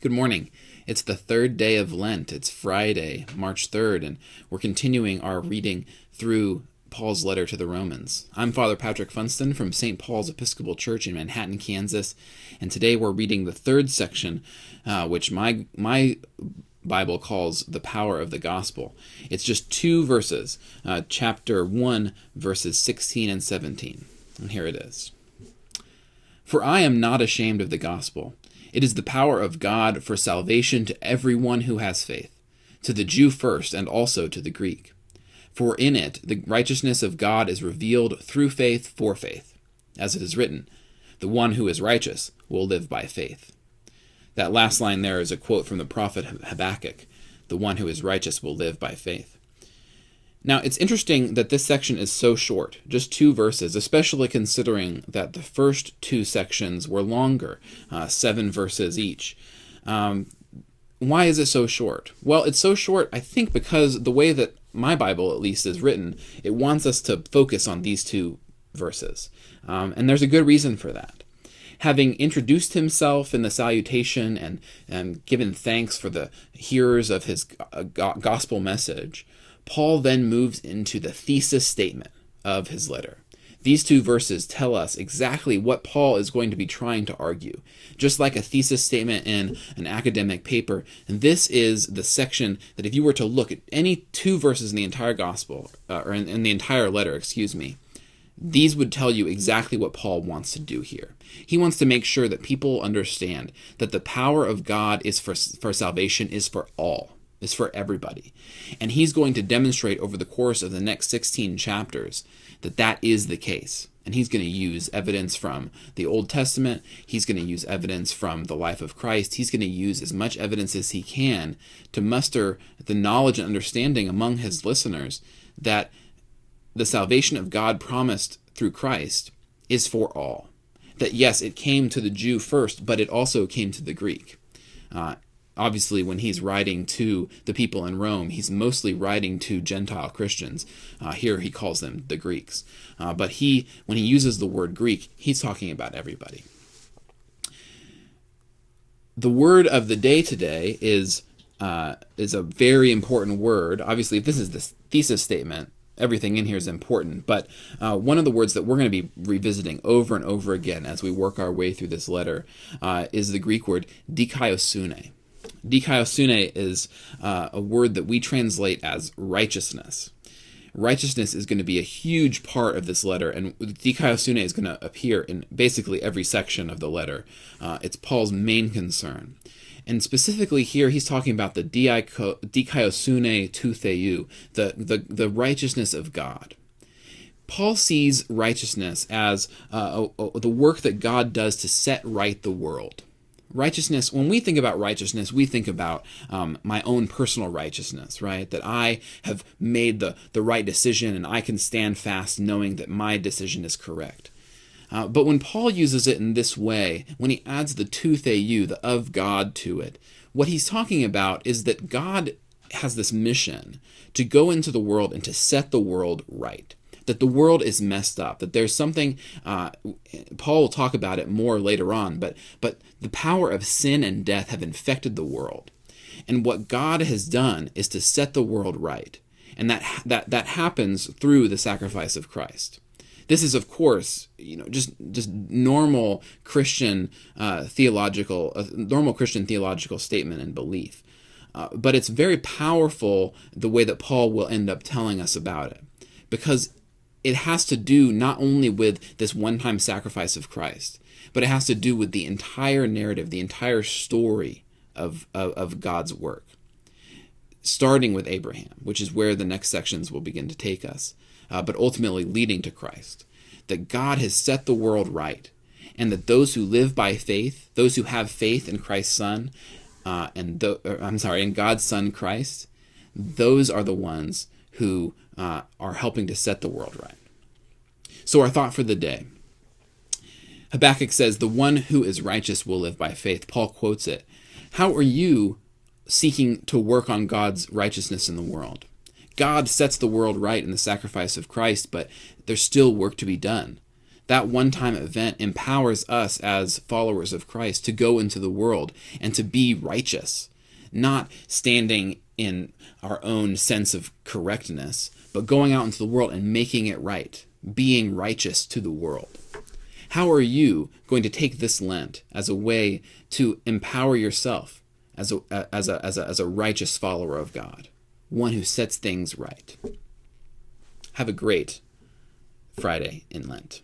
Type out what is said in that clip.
Good morning. It's the third day of Lent. It's Friday, March 3rd, and we're continuing our reading through Paul's letter to the Romans. I'm Father Patrick Funston from St. Paul's Episcopal Church in Manhattan, Kansas, and today we're reading the third section, which my Bible calls the power of the gospel. It's just two verses, chapter 1, verses 16 and 17. And here it is. For I am not ashamed of the gospel. It is the power of God for salvation to everyone who has faith, to the Jew first and also to the Greek. For in it the righteousness of God is revealed through faith for faith. As it is written, the one who is righteous will live by faith. That last line there is a quote from the prophet Habakkuk, the one who is righteous will live by faith. Now, it's interesting that this section is so short, just two verses, especially considering that the first two sections were longer, 7 verses each. Why is it so short? Well, it's so short, I think, because the way that my Bible, at least, is written, it wants us to focus on these two verses. And there's a good reason for that. Having introduced himself in the salutation and given thanks for the hearers of his gospel message, Paul then moves into the thesis statement of his letter. These two verses tell us exactly what Paul is going to be trying to argue. Just like a thesis statement in an academic paper, and this is the section that if you were to look at any two verses in the entire gospel, or in the entire letter, these would tell you exactly what Paul wants to do here. He wants to make sure that people understand that the power of God is for salvation is for all. Is for everybody. And he's going to demonstrate over the course of the next 16 chapters that that is the case. And he's going to use evidence from the Old Testament. He's going to use evidence from the life of Christ. He's going to use as much evidence as he can to muster the knowledge and understanding among his listeners that the salvation of God promised through Christ is for all. That yes, it came to the Jew first, but it also came to the Greek. Obviously, when he's writing to the people in Rome, he's mostly writing to Gentile Christians. Here he calls them the Greeks. But when he uses the word Greek, he's talking about everybody. The word of the day today is a very important word. Obviously, if this is the thesis statement, everything in here is important. But one of the words that we're going to be revisiting over and over again as we work our way through this letter is the Greek word dikaiosune. Dikaiosune is a word that we translate as righteousness. Righteousness is going to be a huge part of this letter, and dikaiosune is going to appear in basically every section of the letter. It's Paul's main concern. And specifically here, he's talking about the dikaiosune tou theou, the righteousness of God. Paul sees righteousness as the work that God does to set right the world. Righteousness, when we think about righteousness, we think about my own personal righteousness, right? That I have made the right decision and I can stand fast knowing that my decision is correct. But when Paul uses it in this way, when he adds the tou theou, the of God to it, what he's talking about is that God has this mission to go into the world and to set the world right. That the world is messed up, that there's something, Paul will talk about it more later on, but the power of sin and death have infected the world. And what God has done is to set the world right. And that happens through the sacrifice of Christ. This is, of course, just normal Christian theological statement and belief. But it's very powerful the way that Paul will end up telling us about it. Because it has to do not only with this one-time sacrifice of Christ, but it has to do with the entire narrative, the entire story of God's work. Starting with Abraham, which is where the next sections will begin to take us, but ultimately leading to Christ. That God has set the world right, and that those who live by faith, those who have faith in Christ's Son, in God's Son Christ, those are the ones who are helping to set the world right. So our thought for the day. Habakkuk says, the one who is righteous will live by faith. Paul quotes it. How are you seeking to work on God's righteousness in the world? God sets the world right in the sacrifice of Christ, but there's still work to be done. That one-time event empowers us as followers of Christ to go into the world and to be righteous, not standing in our own sense of correctness, but going out into the world and making it right, being righteous to the world. How are you going to take this Lent as a way to empower yourself as a righteous follower of God, one who sets things right? Have a great Friday in Lent.